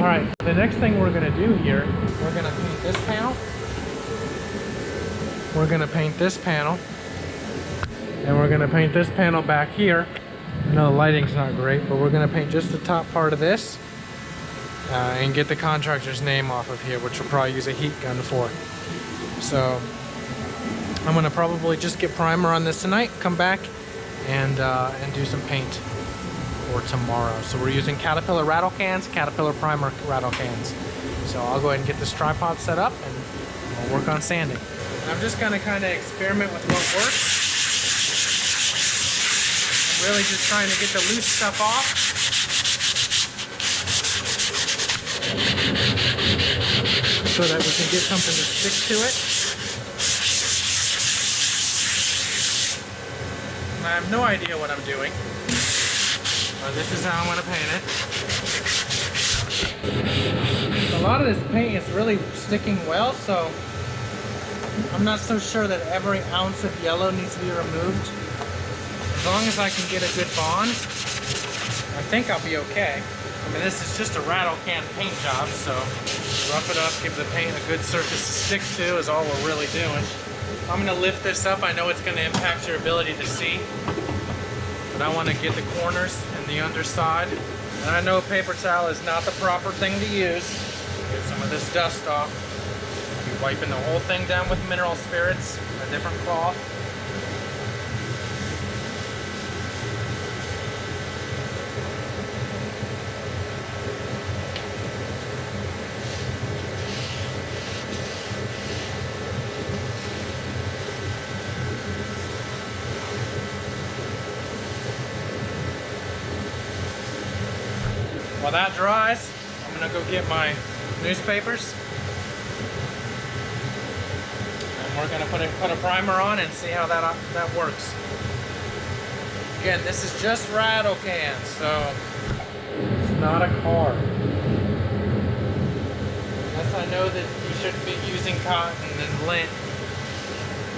Alright, the next thing we're going to do here, we're going to paint this panel. We're going to paint this panel. And we're going to paint this panel back here. I know the lighting's not great, but we're going to paint just the top part of this. And get the contractor's name off of here, which we'll probably use a heat gun for. So I'm going to probably just get primer on this tonight, come back, and do some paint for tomorrow. So we're using Caterpillar rattle cans, Caterpillar primer rattle cans. So I'll go ahead and get this tripod set up and we'll work on sanding. And I'm just going to kind of experiment with what works. I'm really just trying to get the loose stuff off. So that we can get something to stick to it. And I have no idea what I'm doing. But this is how I'm going to paint it. A lot of this paint is really sticking well, so I'm not so sure that every ounce of yellow needs to be removed. As long as I can get a good bond, I think I'll be okay. I mean, this is just a rattle can paint job, so rough it up, give the paint a good surface to stick to is all we're really doing. I'm going to lift this up. I know it's going to impact your ability to see, but I want to get the corners and the underside. And I know paper towel is not the proper thing to use. Get some of this dust off. I'll be wiping the whole thing down with mineral spirits, a different cloth. While that dries, I'm gonna go get my newspapers. And we're gonna put a primer on and see how that works. Again, this is just rattle cans, so it's not a car. Unless I know that you shouldn't be using cotton and lint,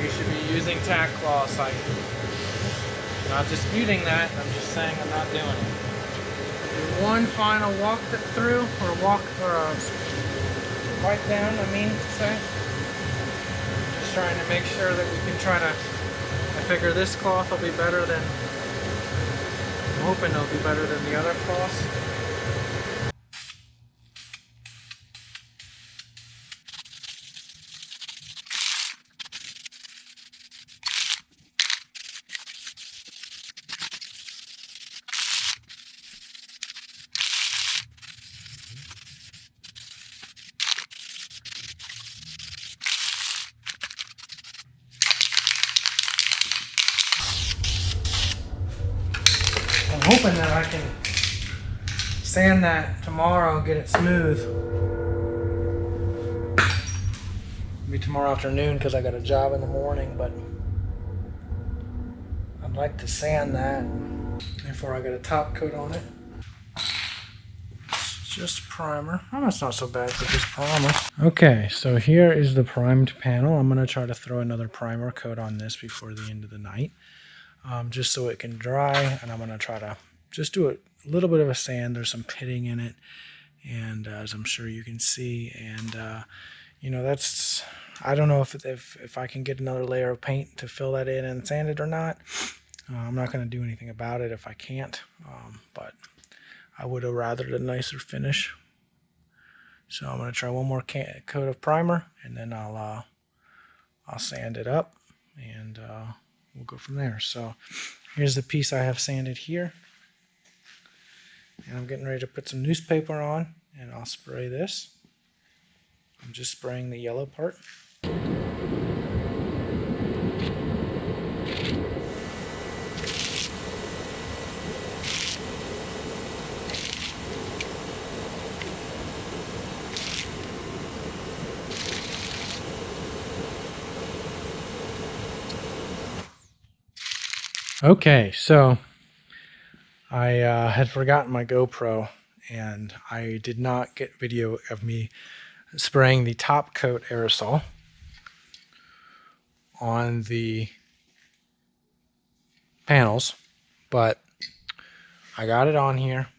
you should be using tack cloths. I'm not disputing that, I'm just saying I'm not doing it. One final walk through, or wipe down, I mean to say. Just trying to make sure that we can try to, I figure this cloth will be better than, I'm hoping it'll be better than the other cloths. I'm hoping that I can sand that tomorrow and get it smooth. Maybe tomorrow afternoon because I got a job in the morning, but I'd like to sand that before I get a top coat on it. It's just primer. Oh, that's not so bad for just primer. Okay, so here is the primed panel. I'm going to try to throw another primer coat on this before the end of the night. Just so it can dry, and I'm going to try to just do a little bit of a sand. There's some pitting in it, and as I'm sure you can see, and you know, that's, I don't know if I can get another layer of paint to fill that in and sand it or not. I'm not going to do anything about it if I can't, but I would have rathered a nicer finish. So I'm going to try one more coat of primer, and then I'll sand it up, and we'll go from there. So here's the piece I have sanded here. And I'm getting ready to put some newspaper on, and I'll spray this. I'm just spraying the yellow part. Okay, so I had forgotten my GoPro, and I did not get video of me spraying the top coat aerosol on the panels, but I got it on here,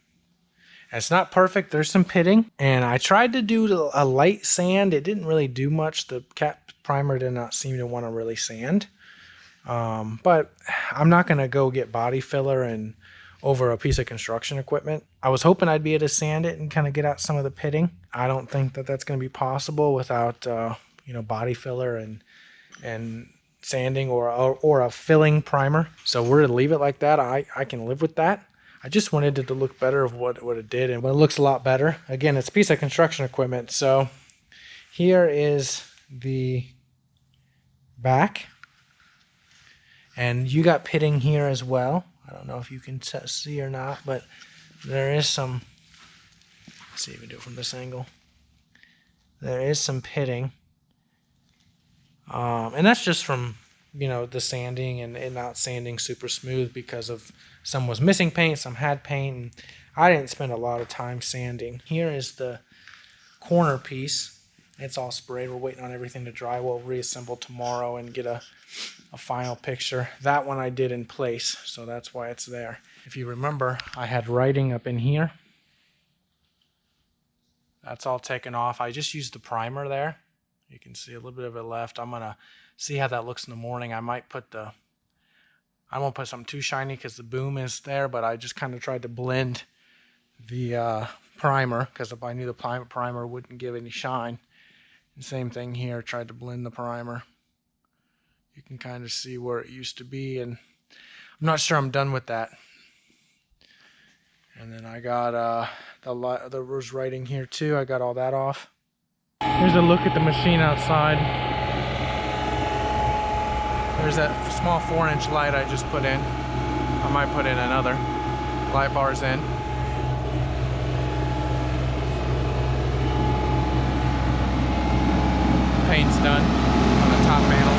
It's not perfect. There's some pitting, and I tried to do a light sand. It didn't really do much. The cap primer did not seem to want to really sand. But I'm not going to go get body filler and over a piece of construction equipment. I was hoping I'd be able to sand it and kind of get out some of the pitting. I don't think that that's going to be possible without, body filler and sanding or a filling primer. So we're going to leave it like that. I can live with that. I just wanted it to look better of what it did, and it looks a lot better. Again, it's a piece of construction equipment. So here is the back, and you got pitting here as well. I don't know if you can see or not, but there is some. Let's see if we do it from this angle. There is some pitting, and that's just from the sanding and it not sanding super smooth because of some was missing paint, some had paint. And I didn't spend a lot of time sanding. Here is the corner piece. It's all sprayed. We're waiting on everything to dry. We'll reassemble tomorrow and get a final picture. That one I did in place, so that's why it's there. If you remember, I had writing up in here. That's all taken off. I just used the primer there. You can see a little bit of it left. I'm gonna see how that looks in the morning. I won't put something too shiny because the boom is there, but I just kind of tried to blend the primer because if I knew the primer wouldn't give any shine. And same thing here, tried to blend the primer. You can kind of see where it used to be, and I'm not sure I'm done with that. And then I got there was writing here too. I got all that off. Here's a look at the machine outside. There's that small 4-inch light I just put in. I might put in another. Light bar's in. Paint's done on the top panel.